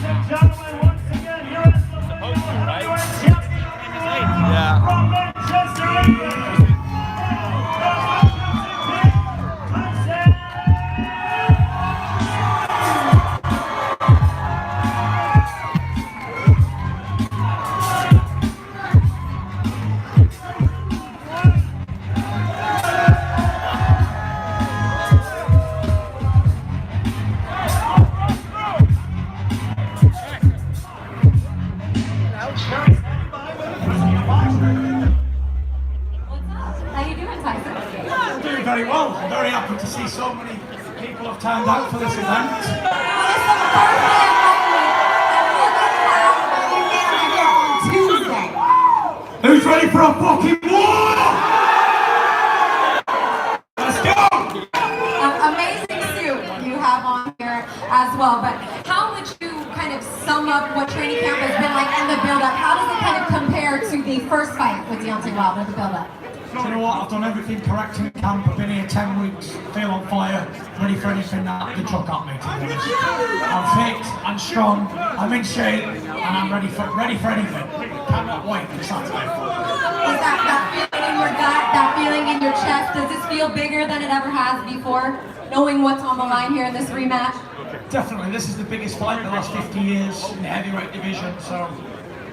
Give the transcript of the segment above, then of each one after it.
and gentlemen, once again, here is the heavyweight champion from Manchester, England. Very well. I'm very happy to see so many people have turned out for this event. Who's ready for a fucking war? Let's go! Amazing suit you have on here as well, but how would you kind of sum up what training camp has been like and the build-up? How does it kind of compare to the first fight with Deontay Wilder, the build-up? Do you know what? I've done everything correct in camp. I've been here 10 weeks, feel on fire, ready for anything that they chuck at me, to be honest. I'm fit, I'm strong, I'm in shape, and I'm ready for anything. Cannot wait for Saturday. Is that feeling in your gut, that feeling in your chest, does this feel bigger than it ever has before, knowing what's on the line here in this rematch? Definitely, this is the biggest fight in the last 50 years in the heavyweight division, so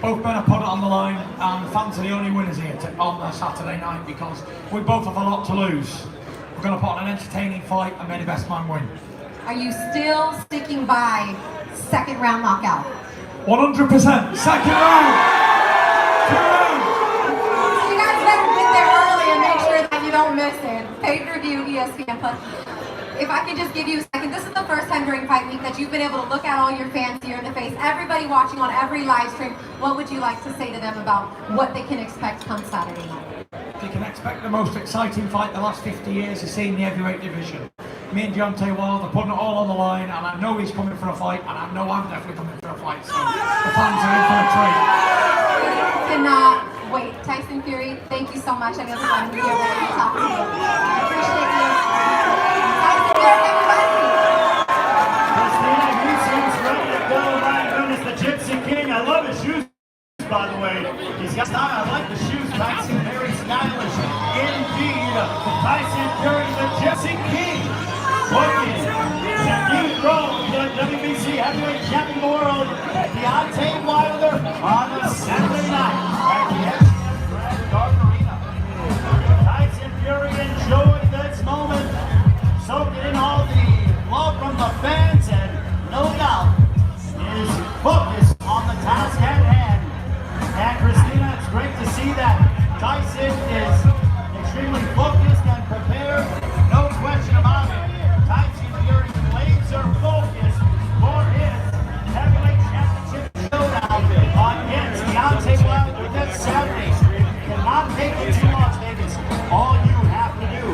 both men have put it on the line, and fans are the only winners here on the Saturday night because we both have a lot to lose. We're going to put on an entertaining fight and may the best man win. Are you still sticking by second round knockout? 100%, second round! 2 rounds! You guys better get there early and make sure that you don't miss it. Pay-per-view, ESPN Plus. If I could just give you a second, this is the first time during Fight Week that you've been able to look at all your fans here in the face, everybody watching on every live stream. What would you like to say to them about what they can expect come Saturday night? They can expect the most exciting fight in the last 50 years to see in the heavyweight division. Me and Deontay Wilder putting it all on the line, and I know he's coming for a fight, and I know I'm definitely coming for a fight, so the fans are in for a treat. Cannot wait. Tyson Fury, thank you so much. I know the time here ready to talk to you. I appreciate you. Tyson Fury, everybody. Christina, he seems ready to go. My goodness, the Gypsy King. I love his shoes, by the way. He's got style. I like the shoes. Tyson very stylish. Indeed. Tyson Fury, the Gypsy King. Looking to dethrone the WBC heavyweight champion of the world, Deontay Wilder, on the Saturday night at the SCM Garden Arena. Tyson Fury enjoying this moment, soaking in all the love from the fans, and no doubt is focused on the task at hand. And Christina, it's great to see that Tyson is extremely focused and prepared, no question about it. Tyson Fury laser focused for his heavyweight championship showdown against Deontay Wilder this Saturday. You cannot take it to Las Vegas. All you have to do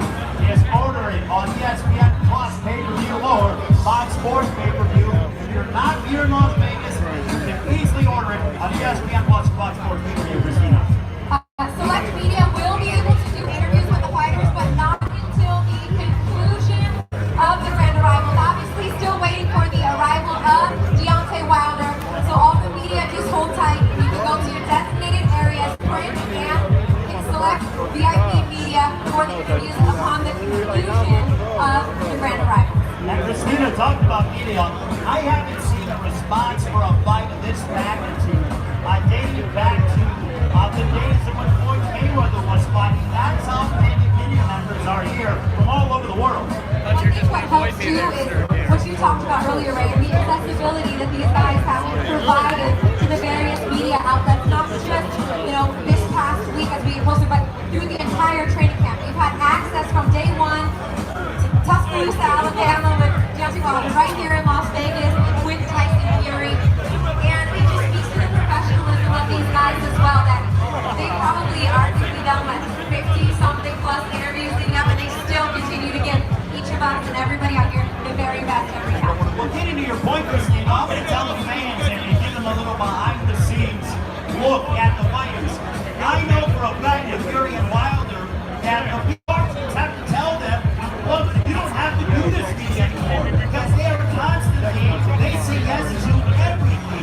is order it on ESPN Plus pay-per-view or Fox Sports pay-per-view. If you're not here in Las Vegas, you can easily order it on ESPN Plus Fox Sports pay-per-view, Christina. Select media will be able to do interviews with the fighters, but not until the conclusion of the grand arrival. Obviously, still waiting for the arrival of Deontay Wilder. So all the media, just hold tight. You can go to your designated areas, print, and can select VIP media for the interviews upon the conclusion of the grand arrival. And Christina talked about media. I haven't seen a response for a fight of this magnitude. Dating back to the days of when Floyd Mayweather was fighting. That's how many media members are here from all over the world. I think what helps too is what you talked about earlier, Ray, the accessibility that these guys have provided to the various media outlets, not just, this past week as we get closer, but through the entire training camp. You've had access from day one to Tuscaloosa, Alabama with Deontay Wilder, right here in Las Vegas with Tyson Fury. And it just speaks to the professionalism of these guys as well, that they probably arguably done like 50-something plus interviews leading up, and they still continue to give each of us and everybody out here the very best every time. Well, getting to your point, Christina, I'm going to tell the fans and give them a little behind-the-scenes look at the fighters. I know for a fact that Fury and Wilder, that the people have to tell them, look, you don't have to do this meeting anymore, because they are constantly, they say yes to everything.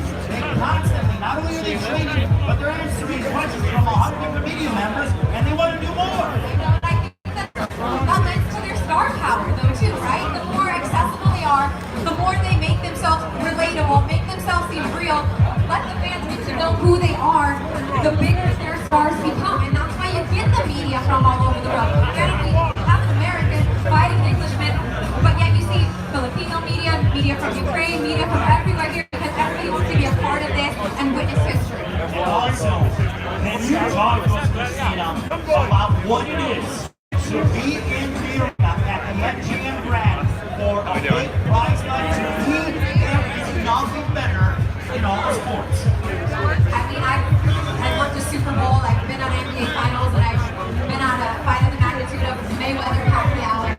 everywhere here because everybody wants to be a part of this and witness history. And also, can you talk to us, Christina, about what it is to be in the arena at the MGM Grand for a big prize night? To me, there is nothing better in all the sports. I mean, I've worked the Super Bowl, I've been on NBA Finals, and I've been on a fight of the magnitude of Mayweather Pacquiao.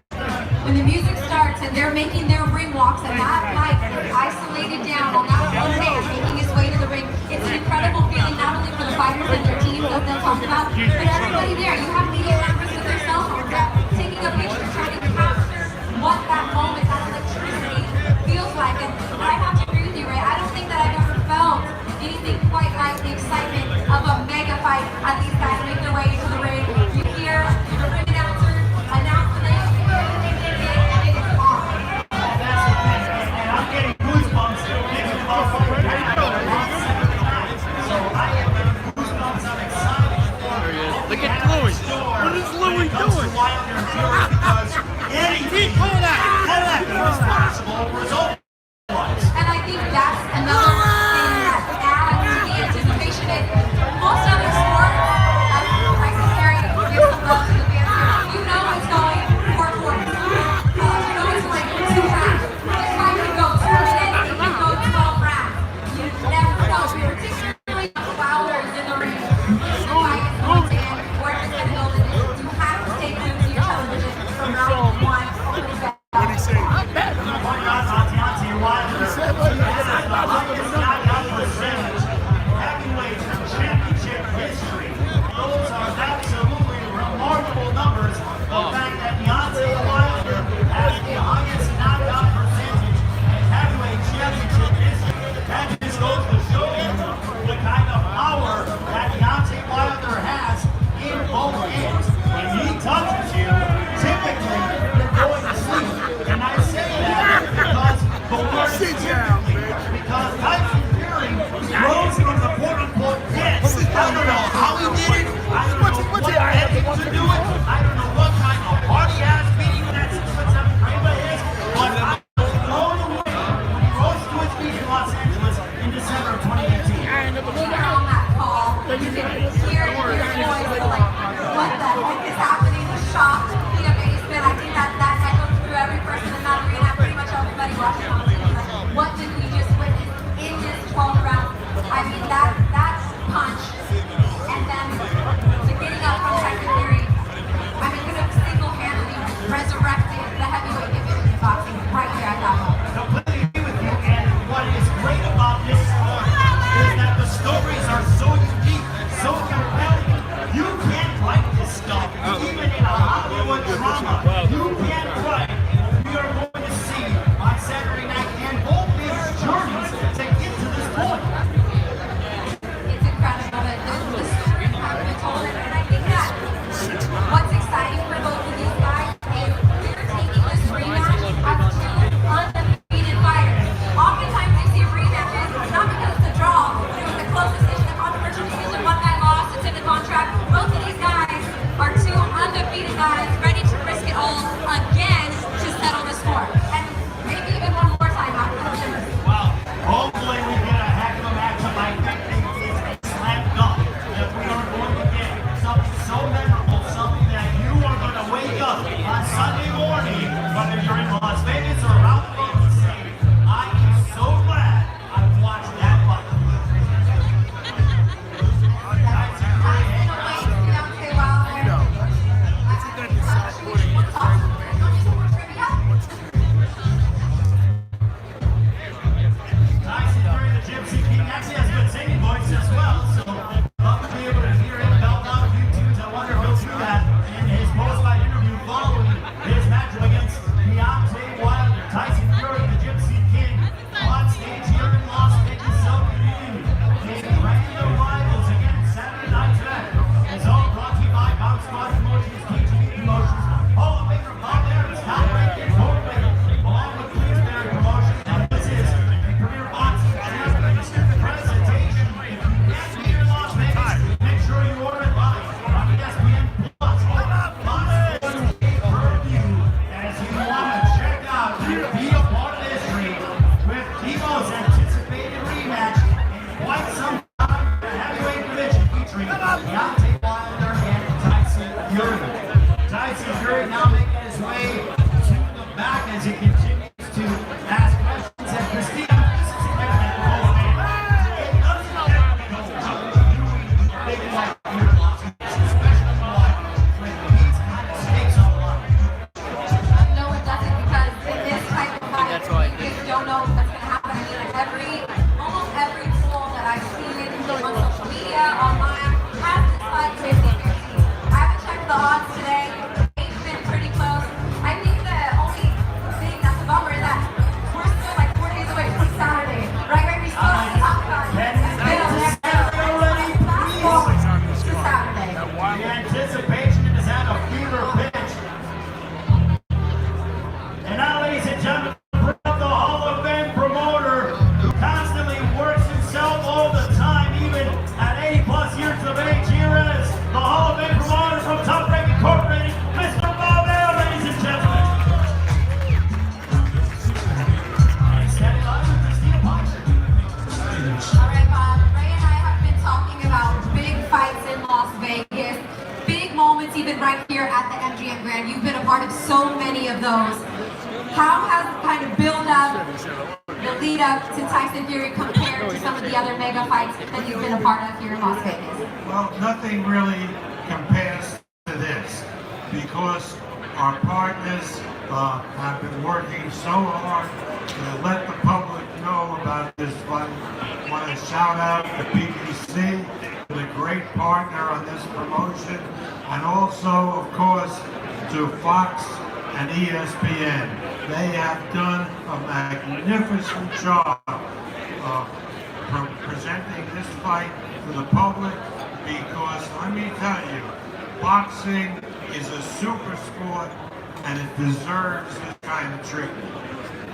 When the music starts and they're making their ring walks and that light is isolated down on that one man making his way to the ring, it's an incredible feeling not only for the fighters and their teams that they'll talk about, but everybody there. You have media members with their cell phones taking a picture, trying to capture what that moment, that electricity feels like. And I have to agree with you, Ray. I don't think that I've ever felt anything quite like the excitement of a mega fight as these guys make their way into the ring. You hear the ring announcer announce the name, and it is on. That's the thing, and I'm getting goosebumps thinking about what we're doing at the last 7 times. So I am getting goosebumps. I'm excited for There he is. what Look we at have in Louis. store What is when Louis it comes to doing? Wilder and Fury, because anything is possible result-wise. And I think that's another thing that adds to the anticipation. And most other sports, Tyson Fury gives some love to the fans here. You know it's going 4 quarters. You know it's going 2 rounds. This fight can go 2 minutes, it can go 12 rounds. You never know, particularly the Wilder's in the ring. This fight is going to end, where it's going to go. You have to stay glued to your television from round 1 all the way back. What did he say? Deontay Wilder has the highest knockout percentage heavyweight championship history. Those are absolutely remarkable numbers. The fact that Deontay Wilder has the highest knockout percentage in heavyweight championship history, that just goes to show you the kind of power that Deontay Wilder has in both hands. When he touches you, typically you're going to sleep. And I say that because the word typically, because Tyson Fury rose from the quote-unquote dead. I don't know how he did it. I don't know what led him to do it. I don't know what kind of party-ass meeting that 6'7" Reba is. But I was blown away when he rose to his feet in Los Angeles in December of 2018. Even on that call, you can hear in his voice, like, what the heck is happening? The shock, the amazement. I think that echoes through every person in that arena, pretty much everybody watching on TV. Like, what did we just witness in this 12th round? I mean, that punch, and then the getting up from Tyson Fury, I mean, could have single-handedly resurrected the heavyweight division in boxing right here at that moment. Completely agree with you, and what is great about this sport is that the stories are so unique, so compelling. You can't write this stuff, even in a Hollywood drama. You can't write. We are going to see on Saturday Night How has kind of build up, the lead up to Tyson Fury compared to some of the other mega fights that you've been a part of here in Las Vegas? Well, nothing really compares to this because our partners have been working so hard to let the public know about this fight. I want to shout out to BBC, the great partner on this promotion, and also, of course, to Fox and ESPN. They have done a magnificent job presenting this fight to the public because, let me tell you, boxing is a super sport and it deserves this kind of treatment.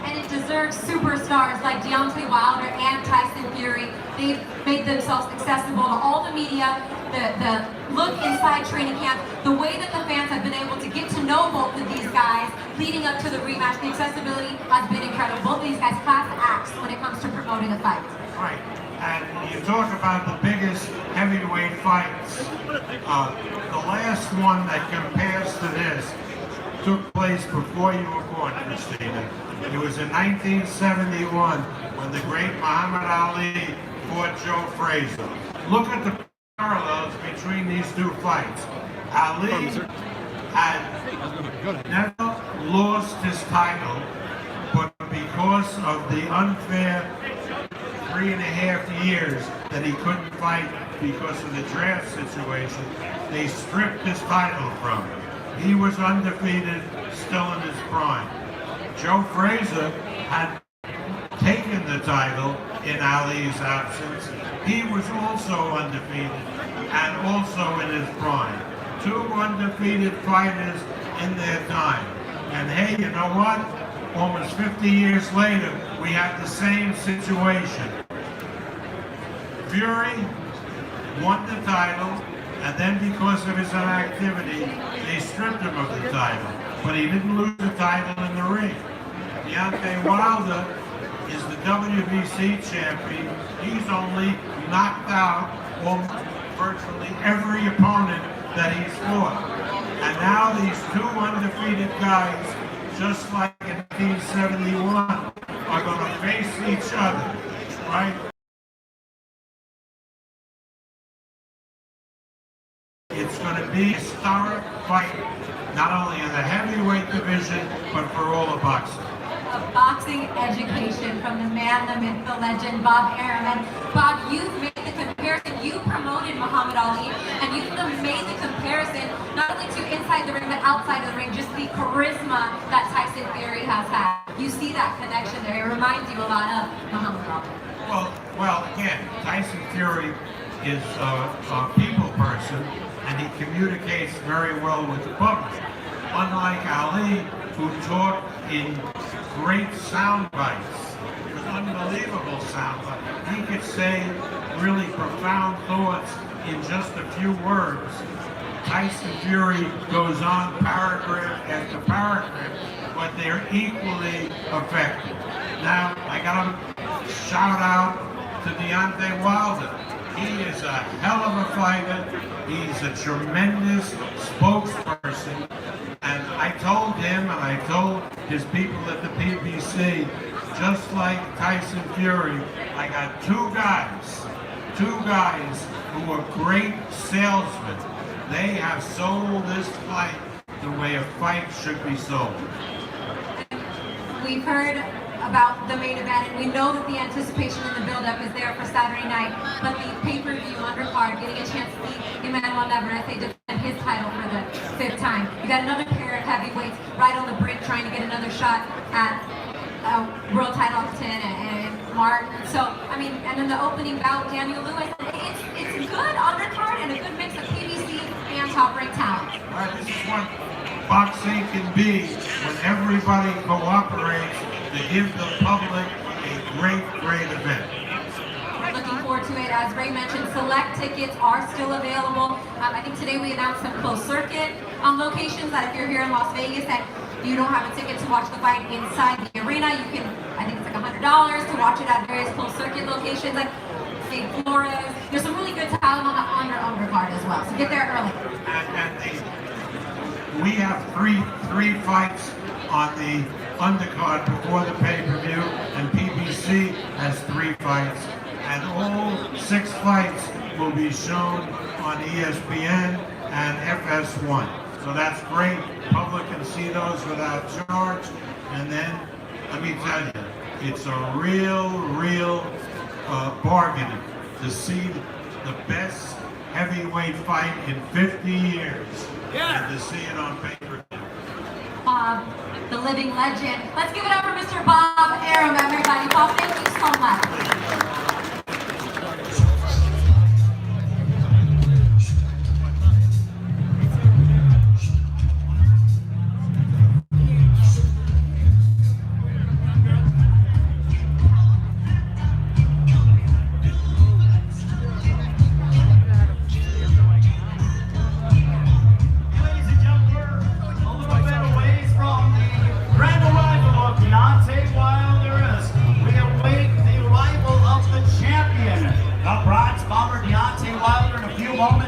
And it deserves superstars like Deontay Wilder and Tyson Fury. They've made themselves accessible to all the media, the look inside training camp, the way that the fans have been able to get to know both of these guys leading up to the rematch. The accessibility has been incredible. Both of these guys class acts when it comes to promoting a fight. Right. And you talk about the biggest heavyweight fights. The last one that compares to this took place before you were born, Christina. It was in 1971 when the great Muhammad Ali fought Joe Frazier. Look at the parallels between these two fights. Ali had never lost his title, but because of the unfair 3.5 years that he couldn't fight because of the draft situation, they stripped his title from him. He was undefeated, still in his prime. Joe Frazier had taken the title in Ali's absence. He was also undefeated and also in his prime. Two undefeated fighters in their time. And hey, you know what? Almost 50 years later, we have the same situation. Fury won the title, and then because of his inactivity, they stripped him of the title. But he didn't lose the title in the ring. Deontay Wilder is the WBC champion. He's only knocked out virtually every opponent that he's fought. And now these two undefeated guys, just like in 1971, are going to face each other, right? It's going to be a historic fight, not only in the heavyweight division, but for all of boxing. A boxing education from the man, the myth, the legend, Bob Arum. And Bob, you've made the comparison. You promoted Muhammad Ali, and you've made the comparison not only to inside the ring, but outside of the ring, just the charisma that Tyson Fury has had. You see that connection there. It reminds you a lot of Muhammad Ali. Well, again, Tyson Fury is a people person, and he communicates very well with the public. Unlike Ali, who talked in great sound bites, with unbelievable sound bites. He could say really profound thoughts in just a few words. Tyson Fury goes on paragraph after paragraph, but they're equally effective. Now, I gotta shout out to Deontay Wilder. He is a hell of a fighter. He's a tremendous spokesperson. And I told him, and I told his people at the BBC, just like Tyson Fury, I got two guys who are great salesmen. They have sold this fight the way a fight should be sold. We've heard about the main event, and we know that the anticipation and the build-up is there for Saturday night, but the pay-per-view undercard, getting a chance to see Emmanuel Navarrete defend his title for the 5th time. You got another pair of heavyweights right on the brink trying to get another shot at world title opportunity and Mark. So, I mean, and then the opening bout, Daniel Lewis, it's a good undercard and a good mix of PBC and top-ranked talent. Right, this is what boxing can be when everybody cooperates to give the public a great event. Looking forward to it. As Ray mentioned, select tickets are still available. I think today we announced some closed circuit locations that if you're here in Las Vegas and you don't have a ticket to watch the fight inside the arena, you can, I think it's like $100 to watch it at various closed circuit locations like St. Flores. There's some really good talent on the undercard as well, so get there early. And we have three fights on the undercard before the pay-per-view, and PBC has 3 fights, and all 6 fights will be shown on ESPN and FS1. So that's great. Public can see those without charge. And then, let me tell you, it's a real bargain to see the best heavyweight fight in 50 years. Yeah. And to see it on pay-per-view. Bob, the living legend. Let's give it up for Mr. Bob Arum, everybody. Bob, thank you so much.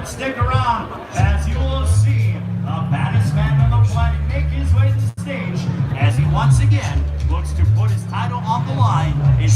Stick around as you will see the baddest man on the planet make his way to the stage as he once again looks to put his title on the line in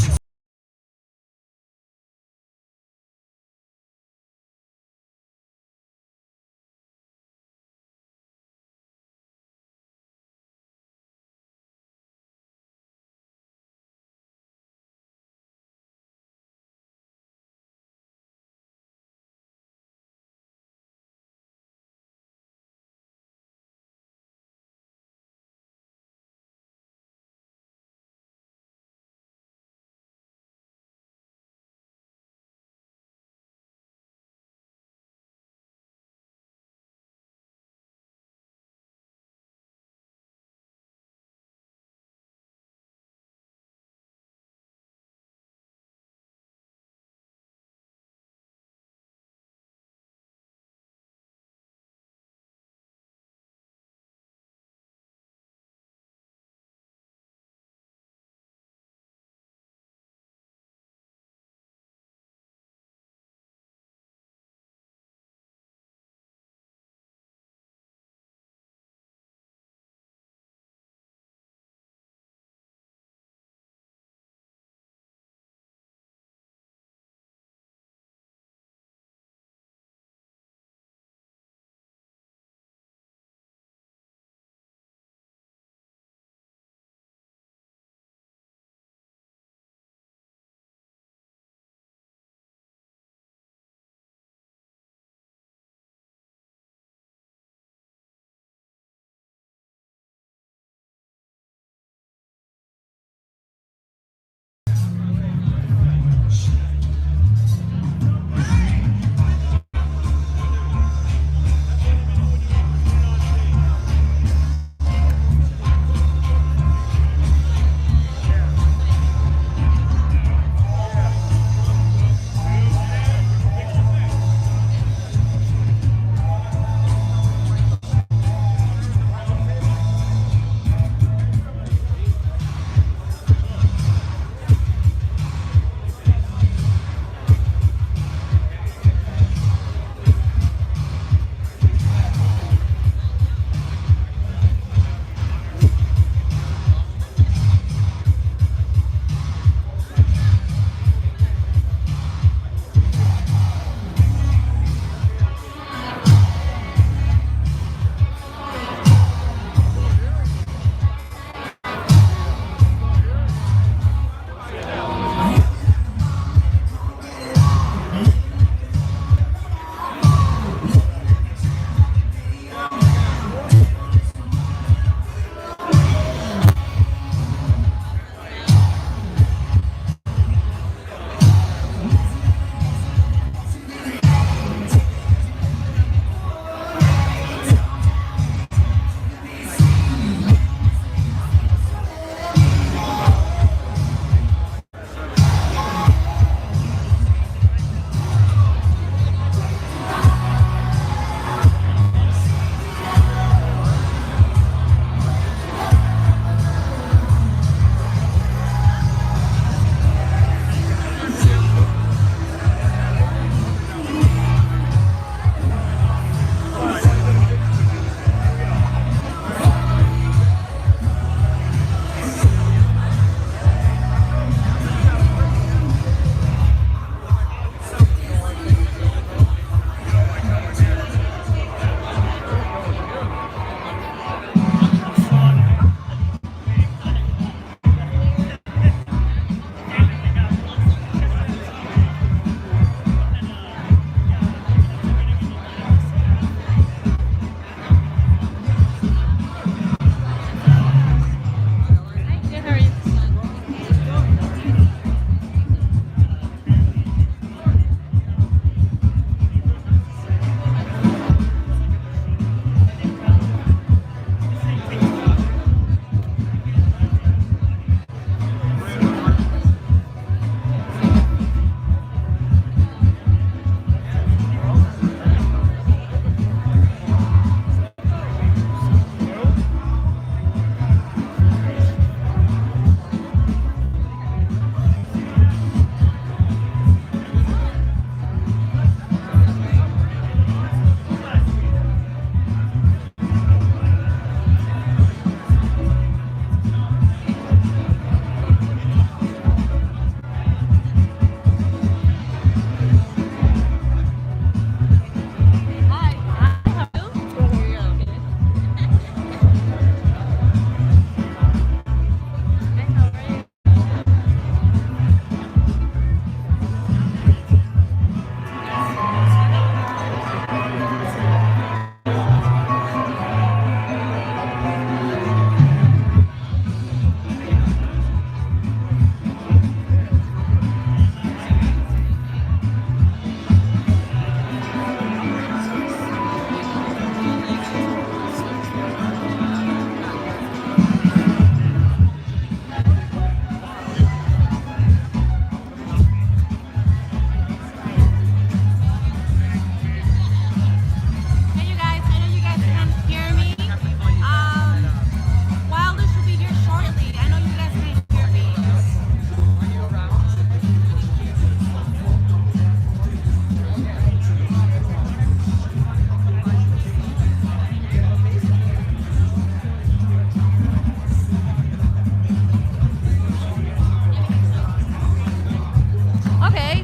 Okay,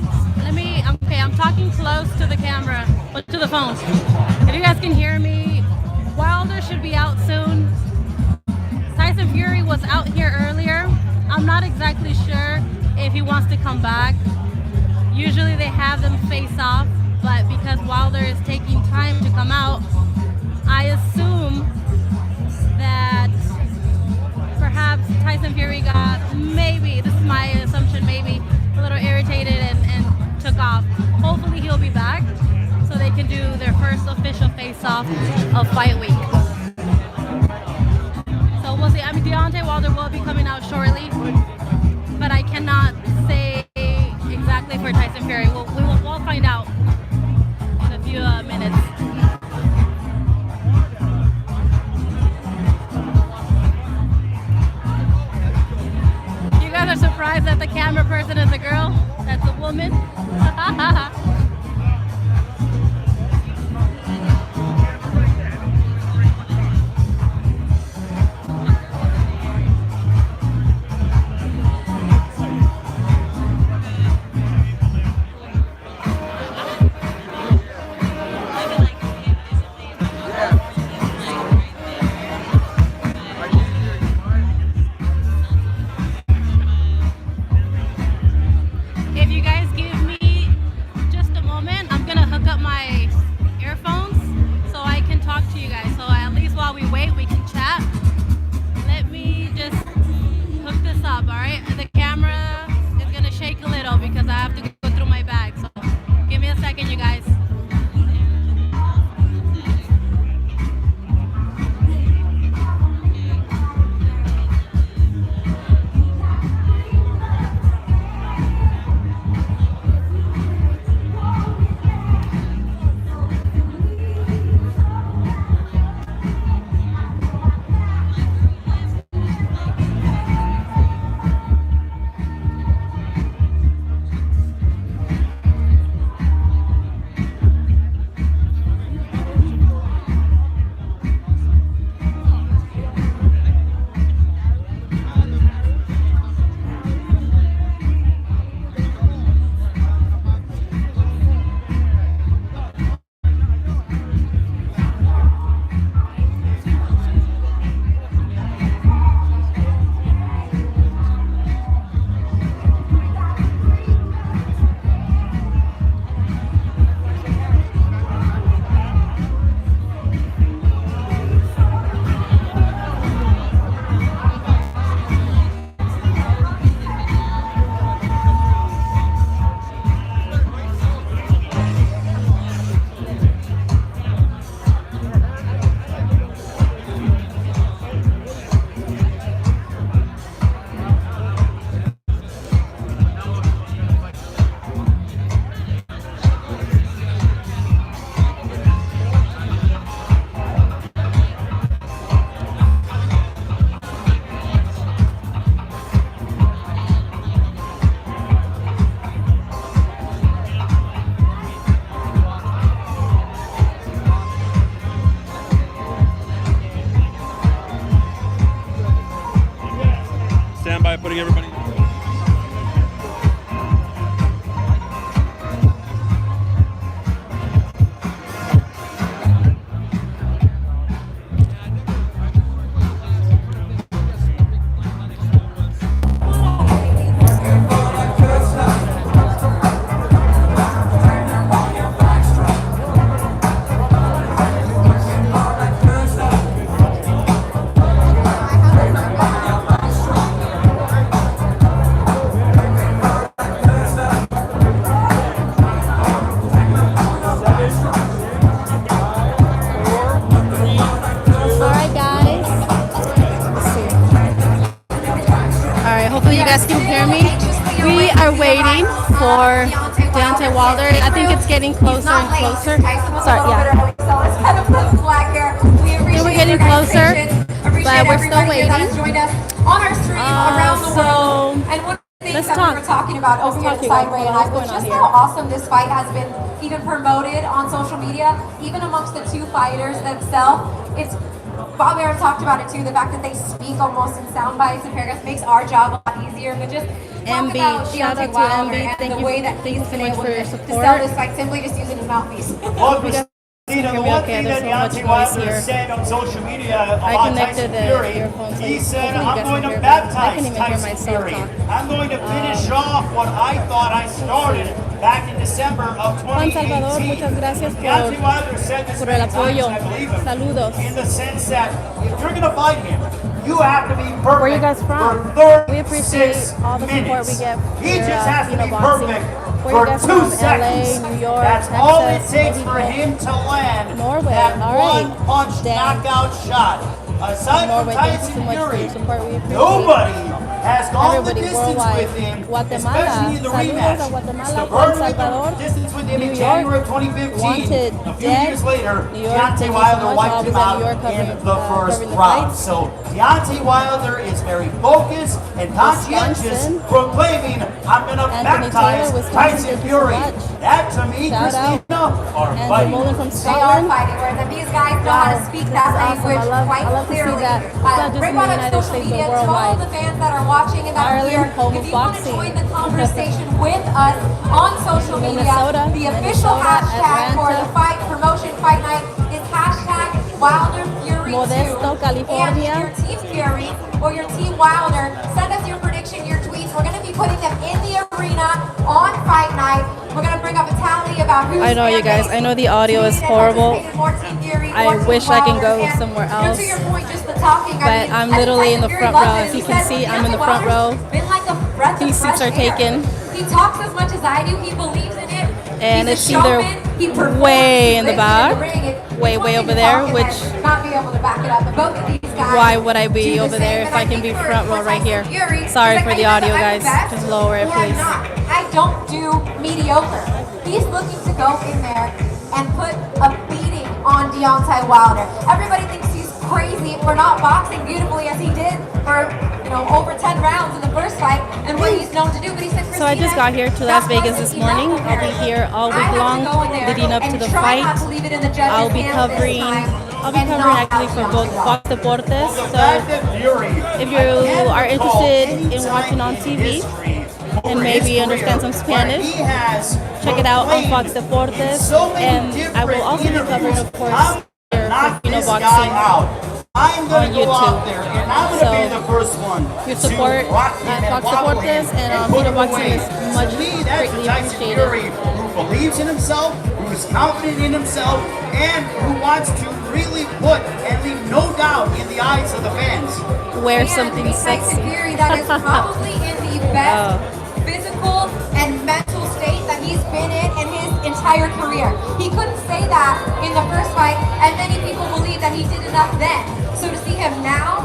I'm talking close to the camera, but to the phone. If you guys can hear me, Wilder should be out soon. Tyson Fury was out here earlier. I'm not exactly sure if he wants to come back. Usually they have them face off, but because Wilder is taking time to come out, I assume that perhaps Tyson Fury got, maybe, this is my assumption, maybe a little irritated and took off. Hopefully he'll be back so they can do their first official face-off of fight week. So we'll see. I mean, Deontay Wilder will be coming out shortly, but I cannot say exactly for Tyson Fury. We'll find out in a few minutes. You guys are surprised that the camera person is a girl? That's a woman? If you guys give me just a moment, I'm gonna hook up my earphones so I can talk to you guys. So at least while we wait, we can chat. Let me just hook this up, all right? The camera is gonna shake a little because I have to go through my bag. So give me a second, you guys. Stand by, putting everybody. Hopefully you guys can hear me. We are waiting for Deontay Wilder. I think it's getting closer and closer. Sorry, yeah. We're getting closer, but we're still waiting. So let's talk. We're talking about just how awesome this fight has been, even promoted on social media, even amongst the two fighters themselves. It's Bobby already talked about it too, the fact that they speak almost in sound bites and paragraphs makes our job a lot easier, but just talk MB. about Shout out Deontay to Wilder MB. and Thank the you- way that thank he's you so been much able for your to support. sell this fight simply just using his mouthpiece. Well, Christina, the Hear me one okay? thing There's that so much Deontay noise Wilder here. said on social media I about connected Tyson the Fury, earphones, so he said, hopefully you I'm guys going can to hear me. I can baptize even hear Tyson myself Fury. talk. I'm going to finish off what I thought I started back in December of Juan Salvador, 2018. muchas gracias Deontay Wilder said this por el many times, apoyo. and I believe him, Saludos. in the sense that if you're going to fight him, you have to be perfect Where you guys from? for 36 We appreciate all the support minutes. we get He for just has to Fino be Boxing. perfect Where you for guys 2 from? seconds. LA, New York, That's Texas, all it takes for Mexico, him to land Norway. that All right. one punch Dang. knockout shot. Aside from Norway, thank you Tyson so much for Fury, your support. We appreciate nobody has gone everybody the distance worldwide. with him, Guatemala. especially in the Saludos rematch. a Guatemala, The Juan Bird went Salvador, the distance with him New in York, January of 2015. Wanted, A few Dead, years later, New York, Deontay thank you so Wilder much. wiped I'll be him in out New York in covering, the first covering the round. fights. So Deontay Wilder is very focused and conscientious, Wisconsin. proclaiming, I'm going to Anthony baptize Taylor, Wisconsin, Tyson thank you so Fury. much. That to me, Shout out. Christina, are Andrew fighting. Mullen from They are Scotland. fighting, where these guys know how to speak This that is awesome. language I quite love to see clearly. that. It's not just Bring in the on up United social States, but media to all worldwide. of the fans that are watching and that are Ireland, here. home If of you want to boxing. join the conversation with us on social media, Minnesota, the official Minnesota, hashtag for Atlanta. the fight promotion fight night is hashtag Wilder Fury 2. Modesto, California. And if your team Fury or your team Wilder, send us your prediction, your tweets. We're going to be putting them in the arena on fight night. We're going to bring up a tally about who's I know, you guys. I know the audio is horrible. I wish I can go somewhere else. To your point, just the talking, But I'm literally in the front row. As you can see, I'm in the front row. These seats are taken. He talks as much as I do. He believes in it. And He's it's a either showman. He performs. way in the He lives back, ring. way It's one over thing to there, talk and which then not be able to back it up. But both of these guys why would I do be the over same. there if And I can be think front for row right Tyson here? Fury, Sorry he's for like, the "Hey, audio, I'm guys. the best, Just lower it, or I'm please. not. I don't do mediocre. He's looking to go in there and put a beating on Deontay Wilder. Everybody thinks he's crazy for not boxing beautifully as he did for over 10 rounds in the first fight and what he's known to do. But he said, So I just got here to Las Vegas this morning. I'll be here all week long, leading up to the fight. I'll be covering actually for both Fox Deportes. So if you are interested in watching on TV and maybe understand some Spanish, check it out on Fox Deportes. And I will also be covering, of course, here for Fino Boxing I'm going on to go out YouTube. there and I'm going to be the first one Your support to rock him at and Fox wobble Deportes him and put Fino him Boxing away. is much To me, that's greatly Tyson appreciated. Fury who believes in himself, who's confident in himself, and who wants to really put and leave no doubt in the eyes of the fans. Wear something sexy. Fury that is probably in the best physical and mental state that he's been in his entire career. He couldn't say that in the first fight, and many people believe that he did enough then. So to see him now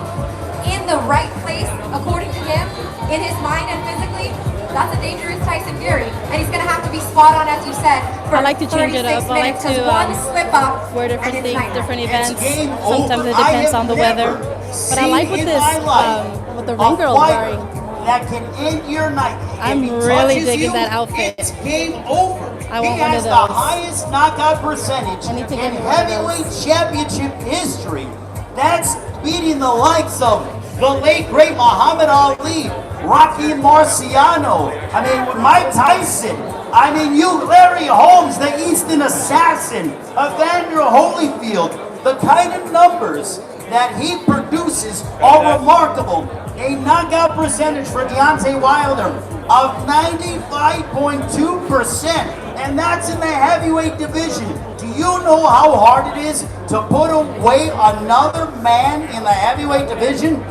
in the right place, according to him, in his mind and physically, that's a dangerous Tyson Fury. And he's going to have to be spot on, as you said, for I like to change it up. 36 I like minutes, to 'cause one slip up wear and different it's things, night-night. different It's events. game Sometimes over. it depends I on the have weather. never But I like what seen this, in my life what the ring a girl is fighter wearing. that can end your night. I'm If he really touches digging you, that outfit. It's game over. I want he one has of the those. highest knockout percentage I need to in get one of those. heavyweight championship history. That's beating the likes of the late great Muhammad Ali, Rocky Marciano. I mean, Mike Tyson. I mean, Larry Holmes, the Eastern Assassin, Evander Holyfield. The kind of numbers that he produces are remarkable. A knockout percentage for Deontay Wilder of 95.2%, and that's in the heavyweight division. Do you know how hard it is to put away another man in the heavyweight division?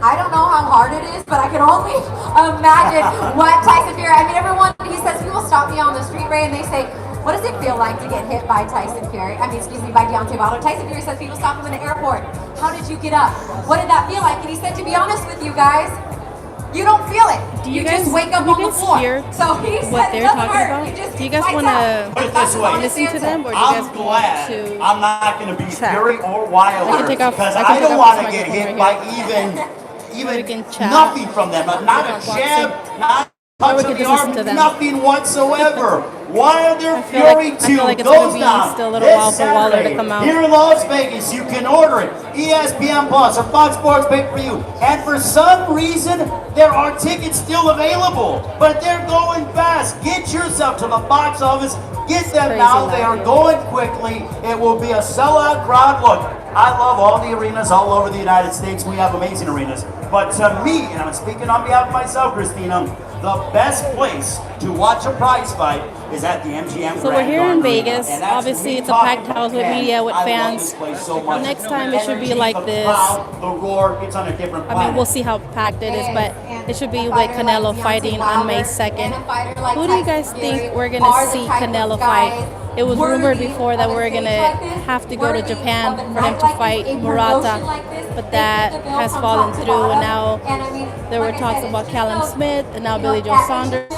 I don't know how hard it is, but I can only imagine what Tyson Fury. I mean, everyone, he says, people stop me on the street, Ray, and they say, what does it feel like to get hit by Tyson Fury? I mean, excuse me, by Deontay Wilder. Tyson Fury says people stop him in the airport. How did you get up? What did that feel like? And he said, to be honest with you guys, you don't feel it. Do you just guys- wake up do you on the guys floor. hear So he what said they're it doesn't talking hurt. about? You just Do you guys lights wanna out. Put it That's this way. the listen to honest them, or do you answer. guys I'm want glad to I'm not going to be chat? Fury or I Wilder can take off- because I can I take don't off want this to get microphone hit right by we even can chat. nothing from them. Not a Talk jab, boxing. not Or we touch could of the just listen arm, to them. nothing whatsoever. Wilder I Fury 2 feel like it's goes gonna be down still a little this while for Wilder to Saturday come out. here in Las Vegas. You can order it, ESPN Plus or Fox Sports pay-per-view. And for some reason, there are tickets still available, but they're going fast. Get yourself to the box office. Get them Crazy now. They loud are here. going quickly. It will be a sellout crowd. Look, I love all the arenas all over the United States. We have amazing arenas. But to me, and I'm speaking on behalf of myself, Christina, the best place to watch a prize fight is at the MGM So we're Grand here in Garden Arena. Vegas. And that's Obviously, me it's a talking packed house with about, media, with I love fans. this place so much. Next time it should be Energy, like the this. crowd, the roar, it's on a different planet. I mean, we'll see how packed it is, but it should be like Canelo fighting on May 2nd. Who do you guys think we're going to see Canelo fight? It was rumored before that we're going to have to go to Japan for him to fight Murata, but that has fallen through, and now there were talks about Callum Smith and now Billy Joe Saunders.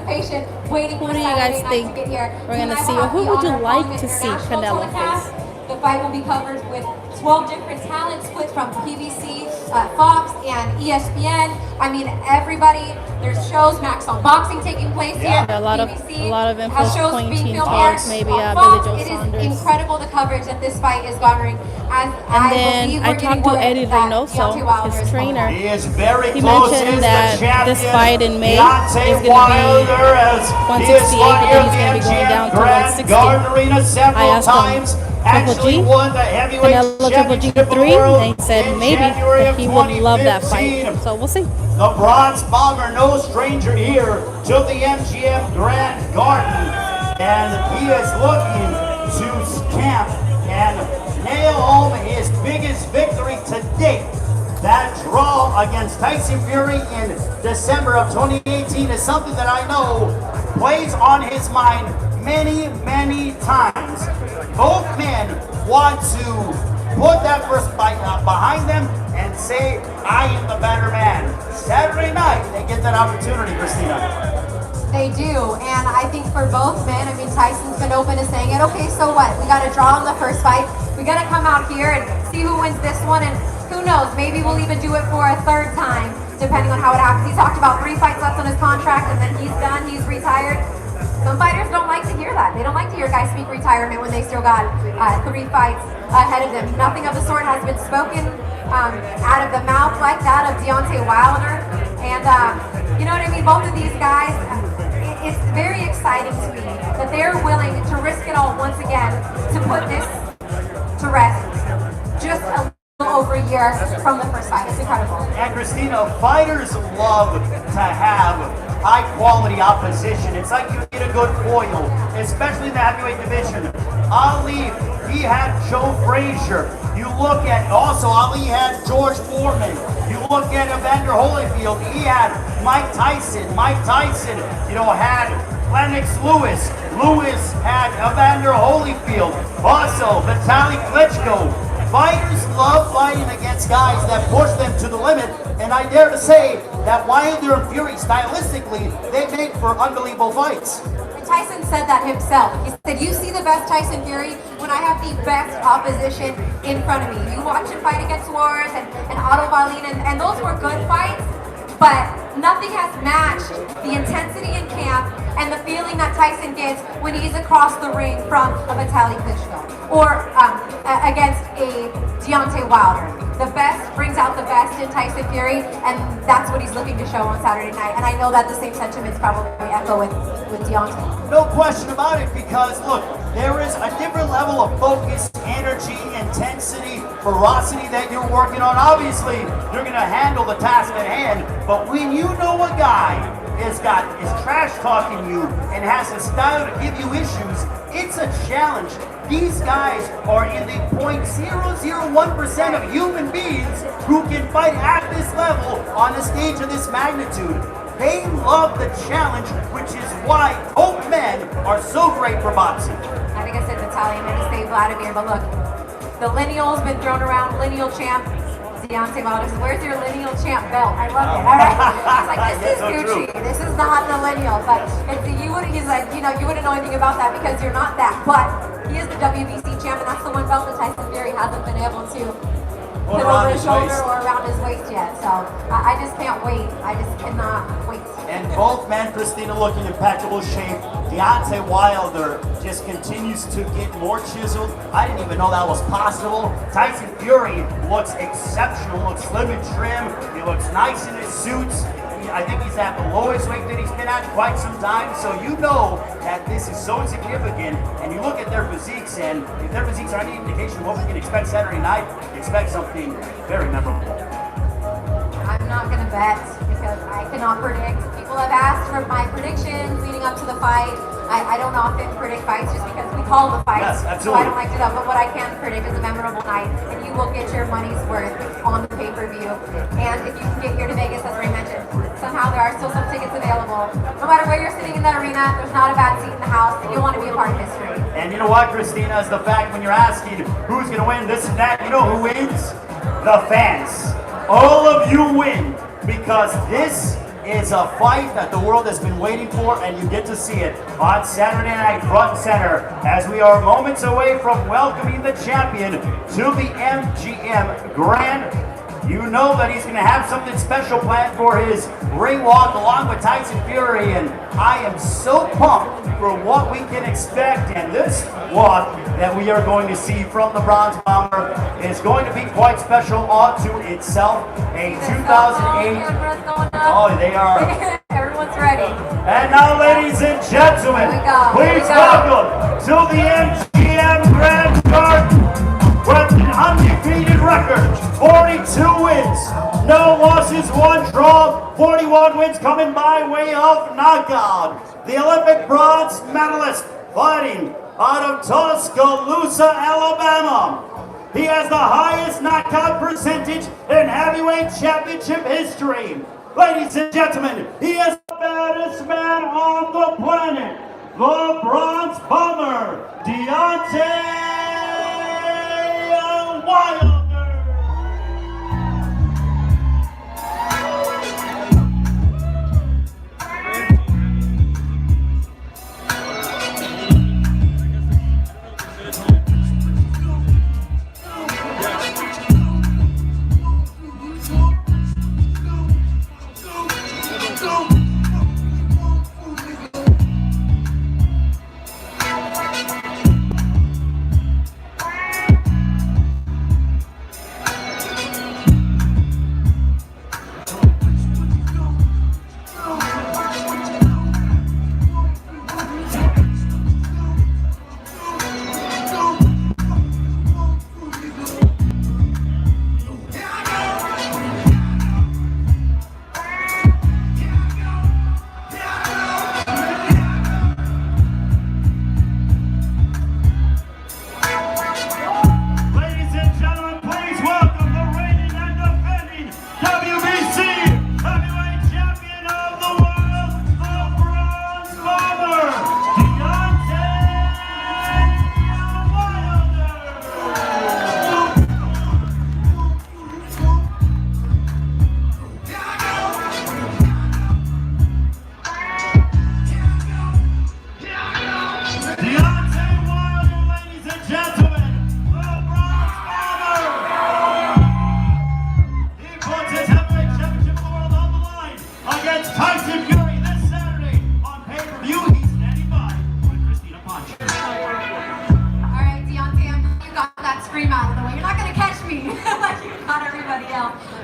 Who do you guys think we're going to see, or who would you like to see Canelo face? The fight will be covered with 12 different talent splits from PBC, Fox, and ESPN. I mean, everybody. There's shows, Max on Boxing taking place here. A lot of info has shows being pointing filmed towards here maybe on Billy Fox. Joe It Saunders. is incredible the coverage that this fight is garnering. And then I talked to Eddie Reynoso, his trainer. He is very He close. mentioned Is that the champion, this fight in May Deontay is going to be Wilder, as he is 168, fought but here then he's at going to be going the down to Grand 160. Garden Arena several I asked him, times. Triple Actually G? won the heavyweight Canelo Triple G championship of the 3, world and he said in maybe January that of he would love that 2015. fight. So we'll see. The Bronze Bomber, no stranger here to the MGM Grand Garden, and he is looking to stamp and nail home his biggest victory to date. That draw against Tyson Fury in December of 2018 is something that I know plays on his mind many, many times. Both men want to put that first fight behind them and say, I am the better man. Saturday night, they get that opportunity, Christina. They do, and I think for both men, I mean, Tyson's been open to saying it. Okay, so what? We got to draw in the first fight. We got to come out here and see who wins this one, and who knows? Maybe we'll even do it for a third time, depending on how it happens. He talked about 3 fights left on his contract, and then he's done. He's retired. Some fighters don't like to hear that. They don't like to hear guys speak retirement when they still got 3 fights ahead of them. Nothing of the sort has been spoken out of the mouth like that of Deontay Wilder, and you know what I mean. Both of these guys. It's very exciting to me that they're willing to risk it all once again to put this to rest just a little over a year from the first fight. It's incredible. And Christina, fighters love to have high quality opposition. It's like you get a good foil, especially in the heavyweight division. Ali, he had Joe Frazier. You look at, also Ali had George Foreman. You look at Evander Holyfield, he had Mike Tyson. Mike Tyson, had Lennox Lewis. Lewis had Evander Holyfield. Also, Vitaly Klitschko. Fighters love fighting against guys that push them to the limit, and I dare to say that Wilder and Fury, stylistically, they make for unbelievable fights. Tyson said that himself. He said, you see the best Tyson Fury when I have the best opposition in front of me. You watch him fight against Suarez and Otto Wallin, and those were good fights, but nothing has matched the intensity in camp and the feeling that Tyson gets when he's across the ring from a Vitaly Klitschko or against a Deontay Wilder. The best brings out the best in Tyson Fury, and that's what he's looking to show on Saturday night. And I know that the same sentiments probably echo with Deontay. No question about it, because look, there is a different level of focus, energy, intensity, ferocity that you're working on. Obviously, you're going to handle the task at hand, but when you know a guy is trash talking you and has a style to give you issues, it's a challenge. These guys are in the 0.001% of human beings who can fight at this level on a stage of this magnitude. They love the challenge, which is why both men are so great for boxing. I think I said Vitaly, I'm going to say Vladimir, but look, the lineal's been thrown around, lineal champ. Deontay Wilder says, where's your lineal champ belt? I love it. All right. He's like, this is Gucci. This is not the lineal. But he's like, you wouldn't know anything about that because you're not that. But he is the WBC champ, and that's the one belt that Tyson Fury hasn't been able to put over his shoulder or around his waist yet. So I just can't wait. I just cannot wait. And both men, Christina, looking in impeccable shape. Deontay Wilder just continues to get more chiseled. I didn't even know that was possible. Tyson Fury looks exceptional, looks slim and trim. He looks nice in his suits. I think he's at the lowest weight that he's been at in quite some time. So you know that this is so significant. And you look at their physiques, and if their physiques are any indication of what we can expect Saturday night, expect something very memorable. I'm not going to bet because I cannot predict. People have asked for my predictions leading up to the fight. I don't often predict fights just because we call the fights. Yes, so absolutely. I don't like to do that. But what I can predict is a memorable night, and you will get your money's worth on the pay-per-view. And if you can get here to Vegas, as Ray mentioned, somehow there are still some tickets available. No matter where you're sitting in that arena, there's not a bad seat in the house, and you'll want to be a part of history. And you know what, Christina, is the fact when you're asking who's going to win this and that, you know who wins? The fans. All of you win, because this is a fight that the world has been waiting for, and you get to see it on Saturday night front and center as we are moments away from welcoming the champion to the MGM Grand. You know that he's going to have something special planned for his ring walk along with Tyson Fury, and I am so pumped for what we can expect. And this walk that we are going to see from the Bronze Bomber is going to be quite special unto itself. A 2008. Oh, they are. Everyone's ready. And now, ladies and gentlemen, Here we go. please welcome to the MGM Grand Garden with an undefeated record, 42 wins, no losses, 1 draw, 41 wins coming by way of knockout. The Olympic bronze medalist fighting out of Tuscaloosa, Alabama. He has the highest knockout percentage in heavyweight championship history. Ladies and gentlemen, he is the baddest man on the planet, the Bronze Bomber, Deontay Wilder.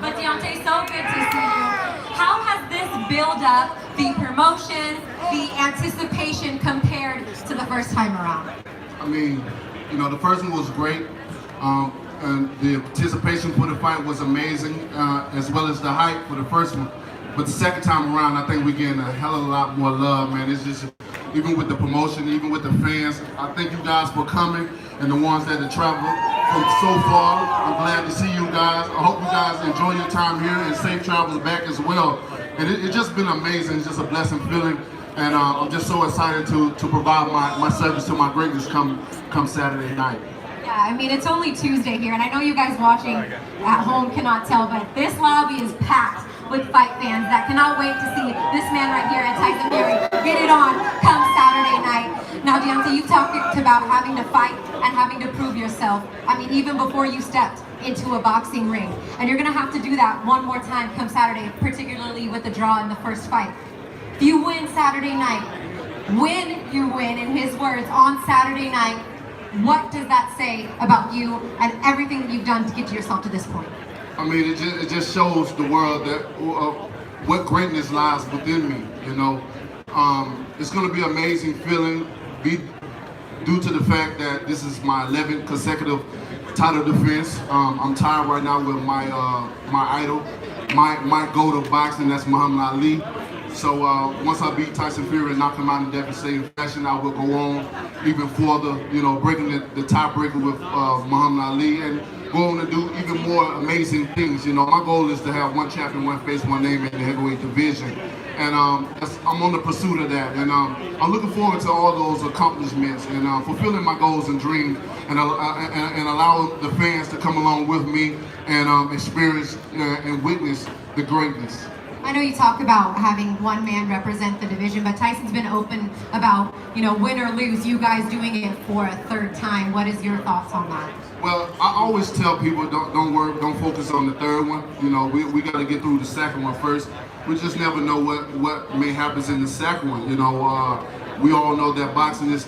But Deontay, so good to see you. How has this build up, the promotion, the anticipation compared to the first time around? I mean, you know, the first one was great, and the anticipation for the fight was amazing, as well as the hype for the first one. But the second time around, I think we're getting a hell of a lot more love, man. It's just, even with the promotion, even with the fans, I thank you guys for coming, and the ones that have traveled from so far. I'm glad to see you guys. I hope you guys enjoy your time here and safe travels back as well. And it's just been amazing. It's just a blessing feeling. And I'm just so excited to provide my service to my greatness come Saturday night. Yeah, I mean, it's only Tuesday here, and I know you guys watching at home cannot tell, but this lobby is packed with fight fans that cannot wait to see this man right here at Tyson Fury get it on come Saturday night. Now, Deontay, you've talked about having to fight and having to prove yourself. I mean, even before you stepped into a boxing ring. And you're going to have to do that one more time come Saturday, particularly with the draw in the first fight. If you win Saturday night, when you win, in his words, on Saturday night, what does that say about you and everything that you've done to get yourself to this point? I mean, it just shows the world that what greatness lies within me. You know, it's going to be an amazing feeling, due to the fact that this is my 11th consecutive title defense. I'm tied right now with my idol, my GOAT of boxing. That's Muhammad Ali. So once I beat Tyson Fury and knock him out in devastating fashion, I will go on even further, you know, breaking the tiebreaker with Muhammad Ali and go on to do even more amazing things. You know, my goal is to have one champion, one face, one name in the heavyweight division. And I'm on the pursuit of that. And I'm looking forward to all those accomplishments and fulfilling my goals and dreams and allowing the fans to come along with me and experience and witness the greatness. I know you talk about having one man represent the division, but Tyson's been open about, you know, win or lose, you guys doing it for a third time. What is your thoughts on that? Well, I always tell people don't worry, don't focus on the third one. You know, we got to get through the second one first. We just never know what may happen in the second one. You know, we all know that boxing is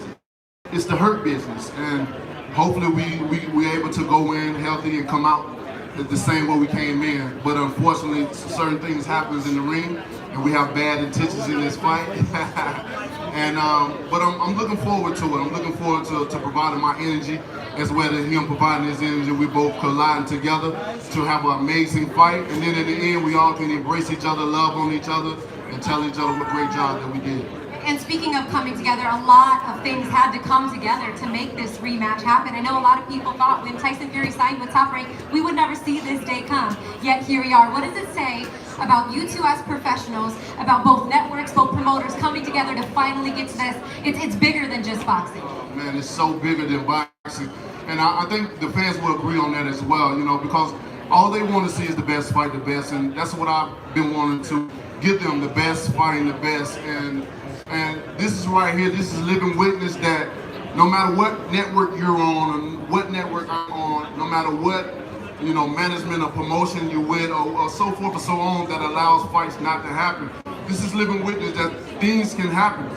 the hurt business, and hopefully we able to go in healthy and come out the same way we came in. But unfortunately, certain things happens in the ring, and we have bad intentions in this fight. And but I'm looking forward to it. I'm looking forward to providing my energy as well as him providing his energy. We both colliding together to have an amazing fight, and then in the end, we all can embrace each other, love on each other, and tell each other what great job that we did. And speaking of coming together, a lot of things had to come together to make this rematch happen. I know a lot of people thought when Tyson Fury signed with Top Rank, we would never see this day come. Yet here we are. What does it say about you two as professionals, about both networks, both promoters coming together to finally get to this? It's bigger than just boxing. Oh, man, it's so bigger than boxing. And I think the fans will agree on that as well, you know, because all they want to see is the best fight the best. And that's what I've been wanting to give them, the best fighting the best. And this is right here, this is living witness that no matter what network you're on and what network I'm on, no matter what, you know, management or promotion you're with or so forth and so on that allows fights not to happen, this is living witness that things can happen.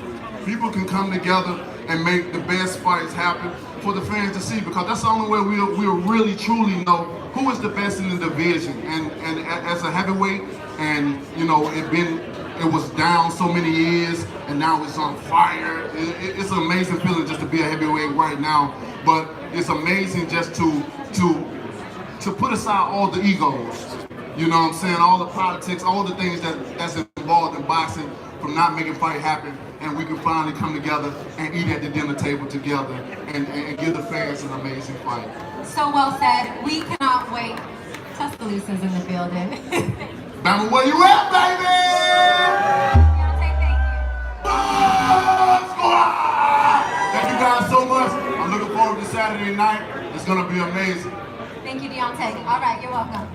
People can come together and make the best fights happen for the fans to see, because that's the only way we'll really truly know who is the best in the division. And as a heavyweight, and you know, it was down so many years, and now it's on fire. It's an amazing feeling just to be a heavyweight right now. But it's amazing just to put aside all the egos. You know what I'm saying? All the politics, all the things that's involved in boxing, from not making fight happen, and we can finally come together and eat at the dinner table together and give the fans an amazing fight. So well said. We cannot wait. Tuscaloosa's in the building. Bama, where you at, baby? Thank you. Thank you guys so much. I'm looking forward to Saturday night. It's gonna be amazing. Thank you, Deontay. All right, you're welcome.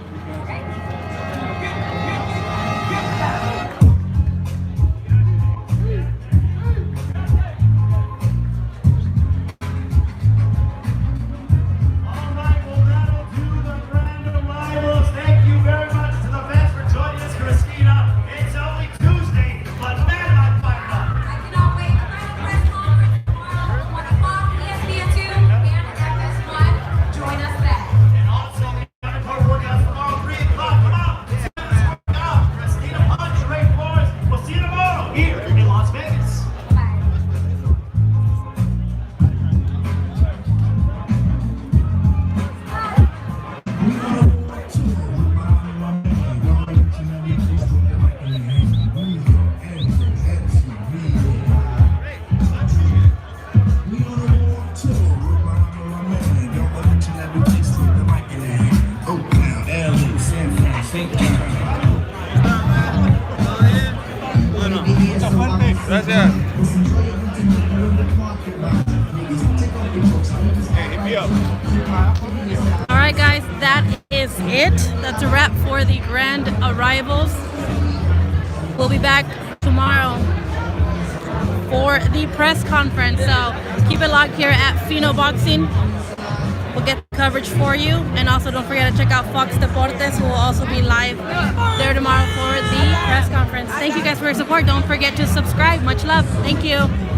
Gracias. Hey, hit me up. All right, guys, that is it. That's a wrap for the grand arrivals. We'll be back tomorrow for the press conference. So keep it locked here at Fino Boxing. We'll get coverage for you. And also don't forget to check out Fox Deportes, who will also be live there tomorrow for the press conference. Thank you. you guys for your support. Don't forget to subscribe. Much love. Thank you.